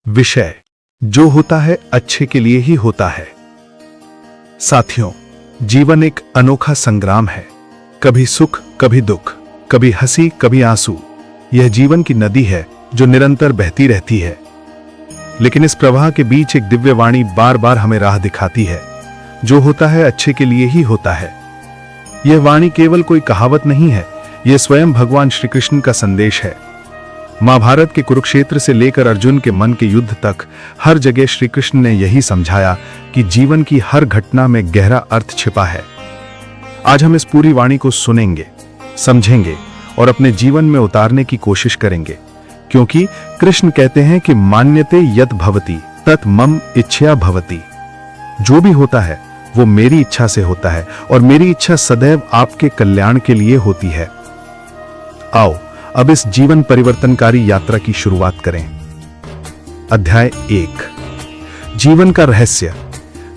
विषय जो होता है अच्छे के लिए ही होता है। साथियों, जीवन एक अनोखा संग्राम है। कभी सुख, कभी दुख, कभी हंसी, कभी आंसू। यह जीवन की नदी है जो निरंतर बहती रहती है। लेकिन इस प्रवाह के बीच एक दिव्य वाणी बार बार हमें राह दिखाती है। जो होता है अच्छे के लिए ही होता है। यह वाणी केवल कोई कहावत नहीं है, यह स्वयं भगवान श्री कृष्ण का संदेश है। महाभारत के कुरुक्षेत्र से लेकर अर्जुन के मन के युद्ध तक हर जगह श्री कृष्ण ने यही समझाया कि जीवन की हर घटना में गहरा अर्थ छिपा है। आज हम इस पूरी वाणी को सुनेंगे, समझेंगे और अपने जीवन में उतारने की कोशिश करेंगे, क्योंकि कृष्ण कहते हैं कि मान्यते यत् भवति तत् मम इच्छया भवति। जो भी होता है वो मेरी इच्छा से होता है और मेरी इच्छा सदैव आपके कल्याण के लिए होती है। आओ अब इस जीवन परिवर्तनकारी यात्रा की शुरुआत करें। अध्याय 1, जीवन का रहस्य।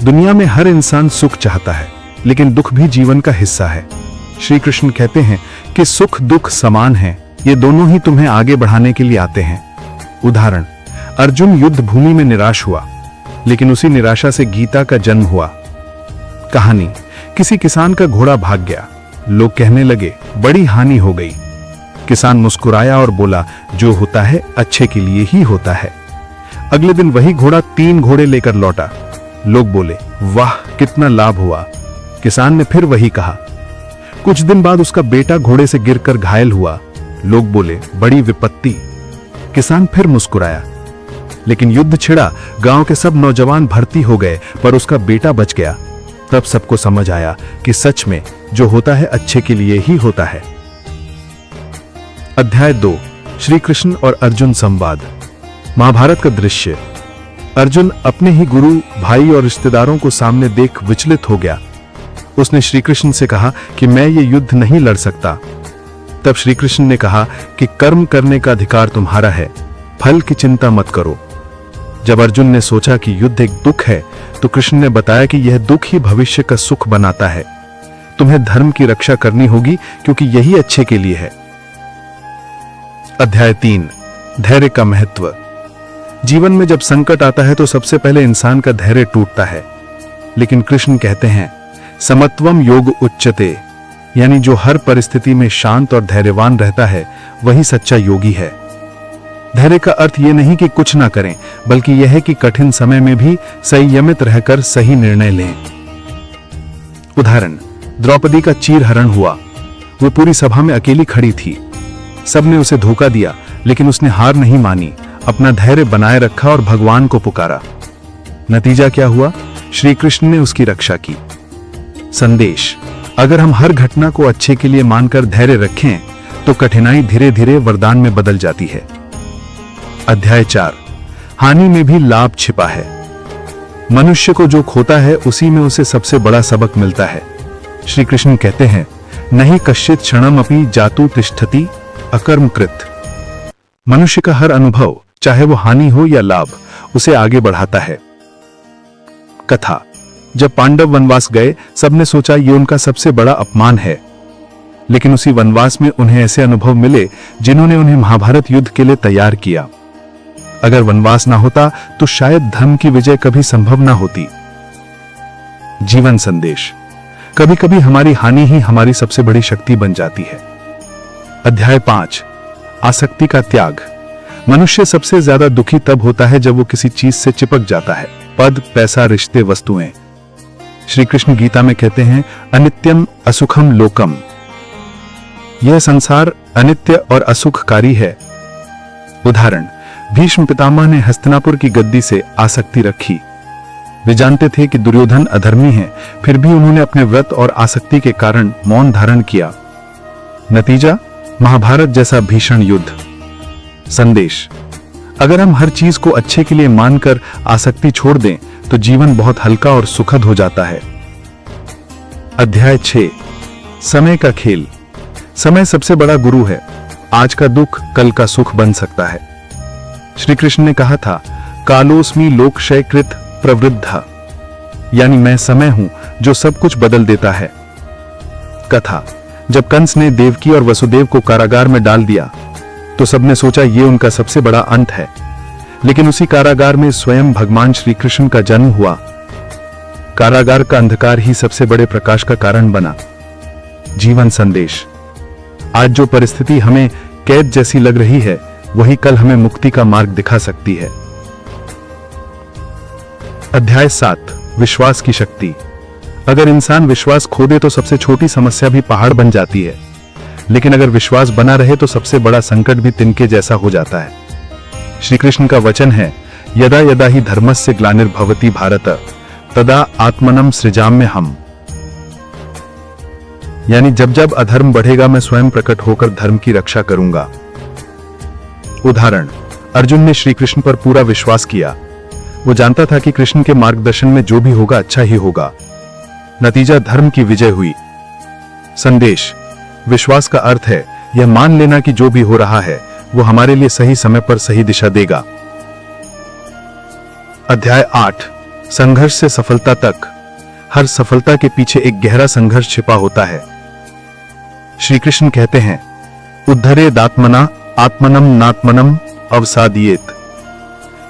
दुनिया में हर इंसान सुख चाहता है, लेकिन दुख भी जीवन का हिस्सा है। श्री कृष्ण कहते हैं कि सुख दुख समान हैं, ये दोनों ही तुम्हें आगे बढ़ाने के लिए आते हैं। उदाहरण, अर्जुन युद्ध भूमि में निराश हुआ, लेकिन उसी निराशा से गीता का जन्म हुआ। कहानी, किसी किसान का घोड़ा भाग गया। लोग कहने लगे बड़ी हानि हो गई। किसान मुस्कुराया और बोला, जो होता है अच्छे के लिए ही होता है। अगले दिन वही घोड़ा 3 घोड़े लेकर लौटा। लोग बोले, वाह कितना लाभ हुआ। किसान ने फिर वही कहा। कुछ दिन बाद उसका बेटा घोड़े से गिरकर घायल हुआ। लोग बोले, बड़ी विपत्ति। किसान फिर मुस्कुराया। लेकिन युद्ध छिड़ा, गांव के सब नौजवान भर्ती हो गए, पर उसका बेटा बच गया। तब सबको समझ आया कि सच में जो होता है अच्छे के लिए ही होता है। अध्याय 2, श्री कृष्ण और अर्जुन संवाद। महाभारत का दृश्य। अर्जुन अपने ही गुरु, भाई और रिश्तेदारों को सामने देख विचलित हो गया। उसने श्री कृष्ण से कहा कि मैं ये युद्ध नहीं लड़ सकता। तब श्री कृष्ण ने कहा कि कर्म करने का अधिकार तुम्हारा है, फल की चिंता मत करो। जब अर्जुन ने सोचा कि युद्ध एक दुख है, तो कृष्ण ने बताया कि यह दुख ही भविष्य का सुख बनाता है। तुम्हें धर्म की रक्षा करनी होगी, क्योंकि यही अच्छे के लिए है। अध्याय 3, धैर्य का महत्व। जीवन में जब संकट आता है तो सबसे पहले इंसान का धैर्य टूटता है। लेकिन कृष्ण कहते हैं, समत्वम योग उच्यते, यानी जो हर परिस्थिति में शांत और धैर्यवान रहता है वही सच्चा योगी है। धैर्य का अर्थ यह नहीं कि कुछ ना करें, बल्कि यह है कि कठिन समय में भी संयमित रहकर सही निर्णय लें। उदाहरण, द्रौपदी का चीरहरण हुआ। वो पूरी सभा में अकेली खड़ी थी। सबने उसे धोखा दिया, लेकिन उसने हार नहीं मानी, अपना धैर्य बनाए रखा और भगवान को पुकारा। नतीजा क्या हुआ? श्री कृष्ण ने उसकी रक्षा की। संदेश, अगर हम हर घटना को अच्छे के लिए मानकर धैर्य रखें तो कठिनाई धीरे धीरे वरदान में बदल जाती है। अध्याय 4, हानि में भी लाभ छिपा है। मनुष्य को जो खोता है उसी में उसे सबसे बड़ा सबक मिलता है। श्री कृष्ण कहते हैं, नहीं कश्चित् क्षणम अपि जातु तिष्ठति अकर्मकृत। मनुष्य का हर अनुभव, चाहे वो हानि हो या लाभ, उसे आगे बढ़ाता है। कथा, जब पांडव वनवास गए, सबने सोचा ये उनका सबसे बड़ा अपमान है। लेकिन उसी वनवास में उन्हें ऐसे अनुभव मिले जिन्होंने उन्हें महाभारत युद्ध के लिए तैयार किया। अगर वनवास ना होता तो शायद धर्म की विजय कभी संभव ना होती। जीवन संदेश, कभी कभी हमारी हानि ही हमारी सबसे बड़ी शक्ति बन जाती है। अध्याय 5, आसक्ति का त्याग। मनुष्य सबसे ज्यादा दुखी तब होता है जब वो किसी चीज से चिपक जाता है। पद, पैसा, रिश्ते, वस्तुएं। श्री कृष्ण गीता में कहते हैं, अनित्यम असुखम लोकम। यह संसार अनित्य और असुखकारी है। उदाहरण, भीष्म पितामह ने हस्तिनापुर की गद्दी से आसक्ति रखी। वे जानते थे कि दुर्योधन अधर्मी है, फिर भी उन्होंने अपने व्रत और आसक्ति के कारण मौन धारण किया। नतीजा, महाभारत जैसा भीषण युद्ध। संदेश, अगर हम हर चीज को अच्छे के लिए मानकर आसक्ति छोड़ दें तो जीवन बहुत हल्का और सुखद हो जाता है। अध्याय 6, समय का खेल। समय सबसे बड़ा गुरु है। आज का दुख कल का सुख बन सकता है। श्री कृष्ण ने कहा था, कालोस्मि लोकक्षयकृत प्रवृद्ध, यानी मैं समय हूं जो सब कुछ बदल देता है। कथा, जब कंस ने देवकी और वसुदेव को कारागार में डाल दिया तो सबने सोचा ये उनका सबसे बड़ा अंत है। लेकिन उसी कारागार में स्वयं भगवान श्री कृष्ण का जन्म हुआ। कारागार का अंधकार ही सबसे बड़े प्रकाश का कारण बना। जीवन संदेश। आज जो परिस्थिति हमें कैद जैसी लग रही है, वही कल हमें मुक्ति का मार्ग दिखा सकती है। अध्याय 7, विश्वास की शक्ति। अगर इंसान विश्वास खो दे तो सबसे छोटी समस्या भी पहाड़ बन जाती है, लेकिन अगर विश्वास बना रहे तो सबसे बड़ा संकट भी तिनके जैसा हो जाता है। श्री कृष्ण का वचन है, यदा यदा ही धर्मस्य ग्लानिर्भवति भारत तदा आत्मनम सृजाम्यहम्। यानी जब जब अधर्म बढ़ेगा मैं स्वयं प्रकट होकर धर्म की रक्षा करूंगा। उदाहरण, अर्जुन ने श्री कृष्ण पर पूरा विश्वास किया। वो जानता था कि कृष्ण के मार्गदर्शन में जो भी होगा अच्छा ही होगा। नतीजा धर्म की विजय हुई। संदेश। विश्वास का अर्थ है यह मान लेना कि जो भी हो रहा है वो हमारे लिए सही समय पर सही दिशा देगा। अध्याय 8, संघर्ष से सफलता तक। हर सफलता के पीछे एक गहरा संघर्ष छिपा होता है। श्री कृष्ण कहते हैं, उद्धरेदात्मना आत्मनम नात्मनम अवसादियेत।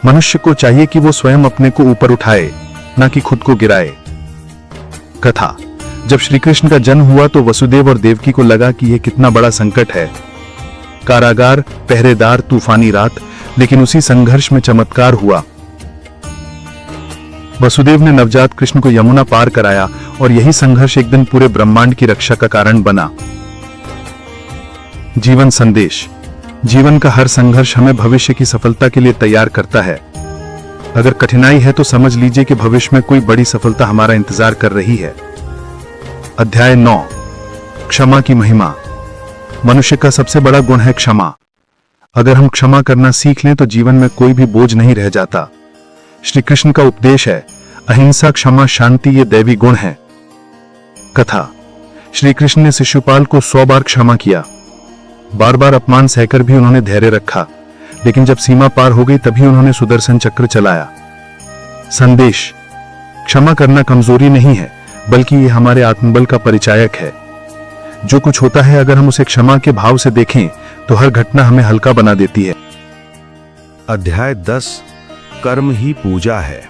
मनुष्य को चाहिए कि वो स्वयं अपने को ऊपर उठाए, ना कि खुद को गिराए। कथा। जब श्री कृष्ण का जन्म हुआ तो वसुदेव और देवकी को लगा कि यह कितना बड़ा संकट है। कारागार, पहरेदार, तूफानी रात, लेकिन उसी संघर्ष में चमत्कार हुआ। वसुदेव ने नवजात कृष्ण को यमुना पार कराया और यही संघर्ष एक दिन पूरे ब्रह्मांड की रक्षा का कारण बना। जीवन संदेश। जीवन का हर संघर्ष हमें भविष्य की सफलता के लिए तैयार करता है। अगर कठिनाई है तो समझ लीजिए कि भविष्य में कोई बड़ी सफलता हमारा इंतजार कर रही है। अध्याय 9, क्षमा की महिमा। मनुष्य का सबसे बड़ा गुण है क्षमा। अगर हम क्षमा करना सीख लें तो जीवन में कोई भी बोझ नहीं रह जाता। श्री कृष्ण का उपदेश है, अहिंसा, क्षमा, शांति ये दैवी गुण है। कथा। श्री कृष्ण ने शिशुपाल को 100 बार क्षमा किया। बार बार अपमान सहकर भी उन्होंने धैर्य रखा, लेकिन जब सीमा पार हो गई तभी उन्होंने सुदर्शन चक्र चलाया। संदेश। क्षमा करना कमजोरी नहीं है, बल्कि ये हमारे आत्मबल का परिचायक है। जो कुछ होता है अगर हम उसे क्षमा के भाव से देखें तो हर घटना हमें हल्का बना देती है। अध्याय 10, कर्म ही पूजा है।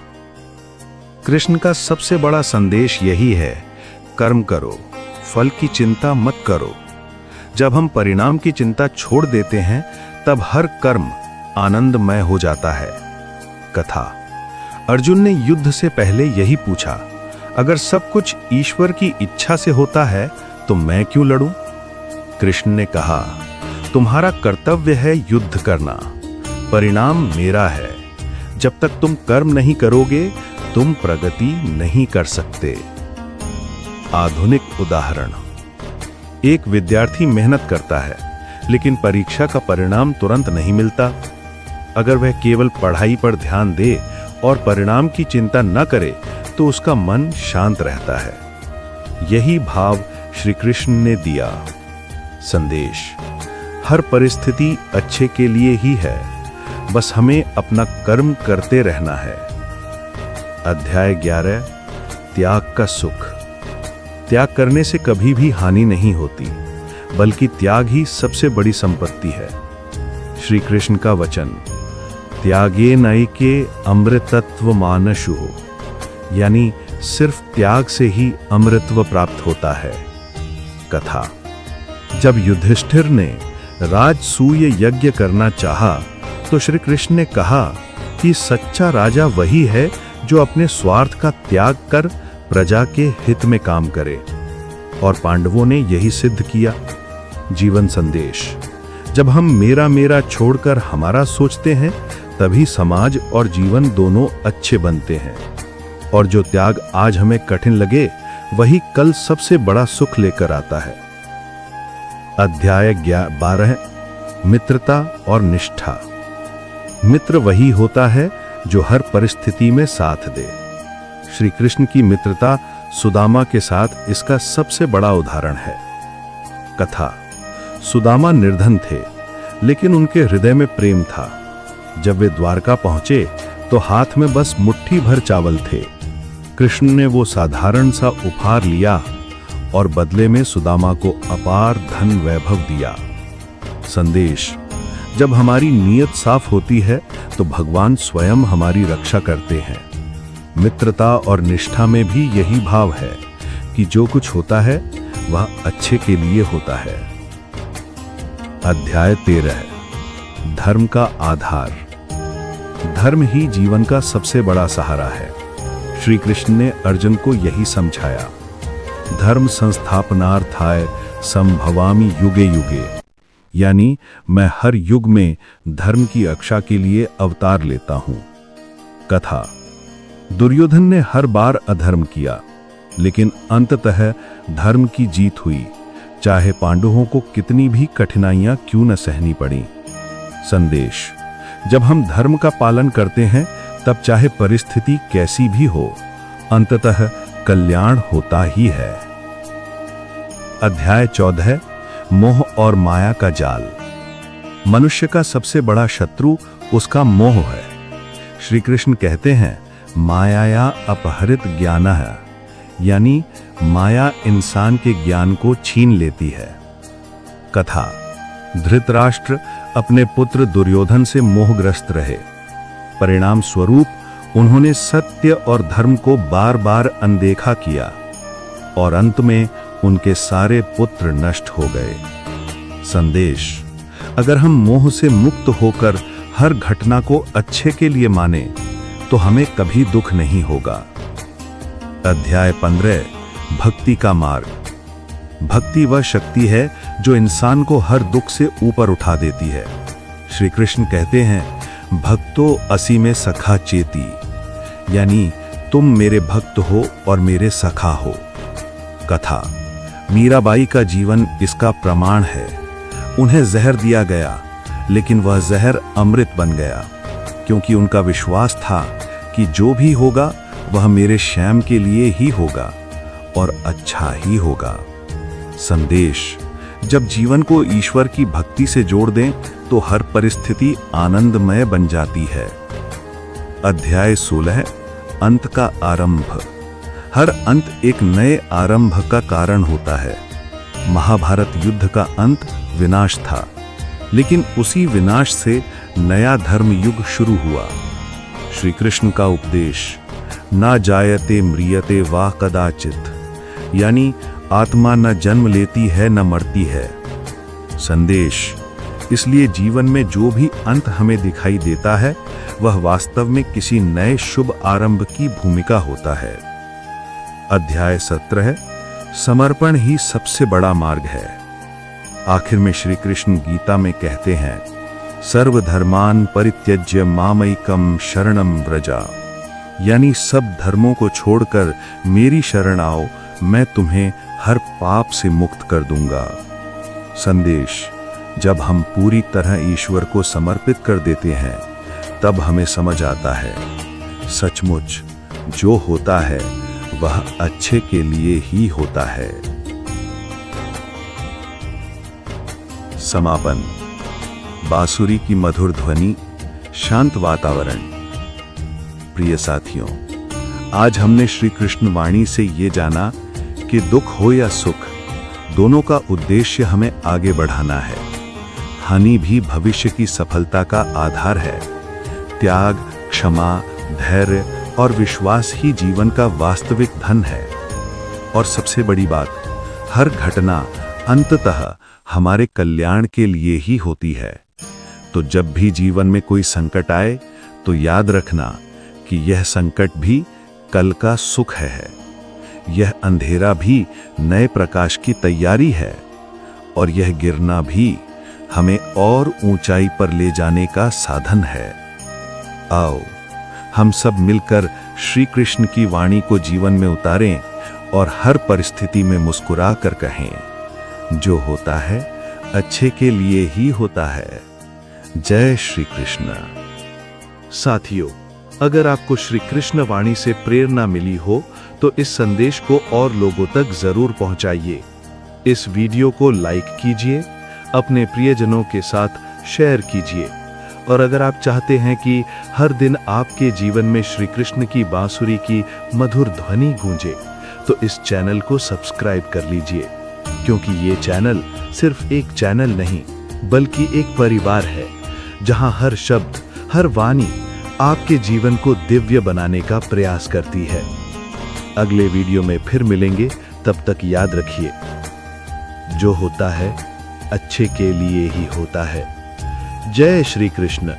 कृष्ण का सबसे बड़ा संदेश यही है, कर्म करो, फल की चिंता मत करो। जब हम परिणाम की चिंता छोड़ देते हैं तब हर कर्म आनंदमय हो जाता है। कथा। अर्जुन ने युद्ध से पहले यही पूछा, अगर सब कुछ ईश्वर की इच्छा से होता है तो मैं क्यों लड़ूं? कृष्ण ने कहा, तुम्हारा कर्तव्य है युद्ध करना, परिणाम मेरा है। जब तक तुम कर्म नहीं करोगे तुम प्रगति नहीं कर सकते। आधुनिक उदाहरण। एक विद्यार्थी मेहनत करता है लेकिन परीक्षा का परिणाम तुरंत नहीं मिलता। अगर वह केवल पढ़ाई पर ध्यान दे और परिणाम की चिंता न करे तो उसका मन शांत रहता है। यही भाव श्री कृष्ण ने दिया। संदेश। हर परिस्थिति अच्छे के लिए ही है, बस हमें अपना कर्म करते रहना है। अध्याय 11, त्याग का सुख। त्याग करने से कभी भी हानि नहीं होती, बल्कि त्याग ही सबसे बड़ी संपत्ति है। श्री कृष्ण का वचन, त्यागे नैके अमृतत्व मानशु, यानी सिर्फ त्याग से ही अमृतत्व प्राप्त होता है। कथा। जब युधिष्ठिर ने राजसूय यज्ञ करना चाहा तो श्री कृष्ण ने कहा कि सच्चा राजा वही है जो अपने स्वार्थ का त्याग कर प्रजा के हित में काम करे, और पांडवों ने यही सिद्ध किया। जीवन संदेश। जब हम मेरा मेरा छोड़कर हमारा सोचते हैं तभी समाज और जीवन दोनों अच्छे बनते हैं, और जो त्याग आज हमें कठिन लगे वही कल सबसे बड़ा सुख लेकर आता है। अध्याय 12, मित्रता और निष्ठा। मित्र वही होता है जो हर परिस्थिति में साथ दे। श्री कृष्ण की मित्रता सुदामा के साथ इसका सबसे बड़ा उदाहरण है। कथा। सुदामा निर्धन थे, लेकिन उनके हृदय में प्रेम था। जब वे द्वारका पहुंचे तो हाथ में बस मुट्ठी भर चावल थे। कृष्ण ने वो साधारण सा उपहार लिया और बदले में सुदामा को अपार धन वैभव दिया। संदेश। जब हमारी नीयत साफ होती है तो भगवान स्वयं हमारी रक्षा करते हैं। मित्रता और निष्ठा में भी यही भाव है कि जो कुछ होता है वह अच्छे के लिए होता है। अध्याय 13, धर्म का आधार। धर्म ही जीवन का सबसे बड़ा सहारा है। श्री कृष्ण ने अर्जुन को यही समझाया। धर्म संस्थापनार्थाय संभवामि युगे युगे, यानी मैं हर युग में धर्म की रक्षा के लिए अवतार लेता हूं। कथा। दुर्योधन ने हर बार अधर्म किया, लेकिन अंततः धर्म की जीत हुई, चाहे पांडवों को कितनी भी कठिनाइयां क्यों न सहनी पड़ी। संदेश। जब हम धर्म का पालन करते हैं तब चाहे परिस्थिति कैसी भी हो, अंततः कल्याण होता ही है। अध्याय 14, मोह और माया का जाल। मनुष्य का सबसे बड़ा शत्रु उसका मोह है। श्री कृष्ण कहते हैं, मायाया अपहरित ज्ञानः, यानी माया इंसान के ज्ञान को छीन लेती है। कथा। धृतराष्ट्र अपने पुत्र दुर्योधन से मोहग्रस्त रहे। परिणाम स्वरूप उन्होंने सत्य और धर्म को बार बार अनदेखा किया और अंत में उनके सारे पुत्र नष्ट हो गए। संदेश। अगर हम मोह से मुक्त होकर हर घटना को अच्छे के लिए माने तो हमें कभी दुख नहीं होगा। अध्याय 15, भक्ति का मार्ग। भक्ति वह शक्ति है जो इंसान को हर दुख से ऊपर उठा देती है। श्री कृष्ण कहते हैं, भक्तो असी में सखा चेती, यानी तुम मेरे भक्त हो और मेरे सखा हो। कथा। मीराबाई का जीवन इसका प्रमाण है। उन्हें जहर दिया गया, लेकिन वह जहर अमृत बन गया, क्योंकि उनका विश्वास था कि जो भी होगा वह मेरे श्याम के लिए ही होगा और अच्छा ही होगा। संदेश। जब जीवन को ईश्वर की भक्ति से जोड़ दें तो हर परिस्थिति आनंदमय बन जाती है। अध्याय 16, अंत का आरंभ। हर अंत एक नए आरंभ का कारण होता है। महाभारत युद्ध का अंत विनाश था, लेकिन उसी विनाश से नया धर्म युग शुरू हुआ। श्री कृष्ण का उपदेश, ना जायते म्रियते वा कदाचित, यानी आत्मा न जन्म लेती है न मरती है। संदेश। इसलिए जीवन में जो भी अंत हमें दिखाई देता है वह वास्तव में किसी नए शुभ आरंभ की भूमिका होता है। अध्याय 17, समर्पण ही सबसे बड़ा मार्ग है। आखिर में श्री कृष्ण गीता में कहते हैं, सर्वधर्मान परित्यज्य मामैकम शरणम व्रजा, यानी सब धर्मों को छोड़कर मेरी शरण आओ, मैं तुम्हें हर पाप से मुक्त कर दूंगा। संदेश। जब हम पूरी तरह ईश्वर को समर्पित कर देते हैं तब हमें समझ आता है, सचमुच जो होता है वह अच्छे के लिए ही होता है। समापन। बांसुरी की मधुर ध्वनि, शांत वातावरण। प्रिय साथियों, आज हमने श्री कृष्ण वाणी से ये जाना कि दुख हो या सुख, दोनों का उद्देश्य हमें आगे बढ़ाना है। हानि भी भविष्य की सफलता का आधार है। त्याग, क्षमा, धैर्य और विश्वास ही जीवन का वास्तविक धन है। और सबसे बड़ी बात, हर घटना अंततः हमारे कल्याण के लिए ही होती है। तो जब भी जीवन में कोई संकट आए तो याद रखना कि यह संकट भी कल का सुख है। यह अंधेरा भी नए प्रकाश की तैयारी है और यह गिरना भी हमें और ऊंचाई पर ले जाने का साधन है। आओ हम सब मिलकर श्री कृष्ण की वाणी को जीवन में उतारें और हर परिस्थिति में मुस्कुरा कर कहें, जो होता है अच्छे के लिए ही होता है। जय श्री कृष्ण। साथियों, अगर आपको श्री कृष्ण वाणी से प्रेरणा मिली हो तो इस संदेश को और लोगों तक जरूर पहुंचाइए। इस वीडियो को लाइक कीजिए, अपने प्रियजनों के साथ शेयर कीजिए और अगर आप चाहते हैं कि हर दिन आपके जीवन में श्री कृष्ण की बांसुरी की मधुर ध्वनि गूंजे तो इस चैनल को सब्सक्राइब कर लीजिए, क्योंकि ये चैनल सिर्फ एक चैनल नहीं बल्कि एक परिवार है जहां हर शब्द, हर वाणी आपके जीवन को दिव्य बनाने का प्रयास करती है। अगले वीडियो में फिर मिलेंगे, तब तक याद रखिए, जो होता है अच्छे के लिए ही होता है। जय श्री कृष्ण।